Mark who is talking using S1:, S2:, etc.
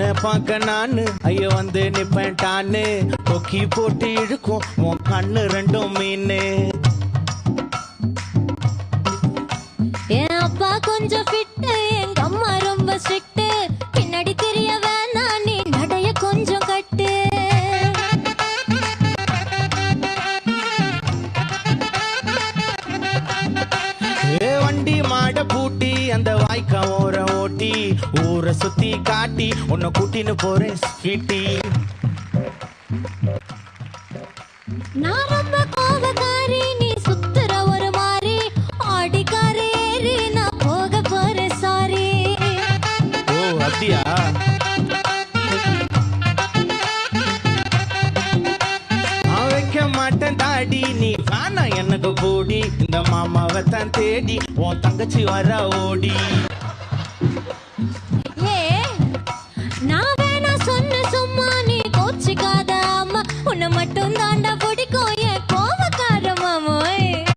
S1: உன்னை பார்க்க நானு ஐயோ வந்து நிப்பேன் டான்னு கொக்கி போட்டு இழுக்கும் உன் கண்ணு ரெண்டும் மீனு
S2: என் அப்பா கொஞ்சம் ஃபிட்டு எங்க அம்மா ரொம்ப ஸ்ட்ரிக்ட் பின்னாடி தெரிய வேணாம் நீ நடைய கொஞ்சம் கட்டு
S1: வண்டி மாட பூட்டி அந்த வாய்க்கா ஓர ஓட்டி ஊரை சுத்தி காட்டி உன்னை கூட்டின்னு போறேன் ஸ்வீட்டி
S2: நான் ரொம்ப கோபக்காரி நீ சுத்துற ஒரு மாதிரி ஆடிக்காரி ஏறி நான் போக போறேன் சாரி
S1: ஓ அப்படியா நான் வைக்க மாட்டேன் தாடி நீ வேணா எனக்கு கூடி இந்த மாமாவை தான் தேடி உன் தங்கச்சி வர ஓடி
S2: ஏ நான் வேணா சொன்ன சும்மா நீ கோச்சிக்காத அம்மா உன்னை மட்டும்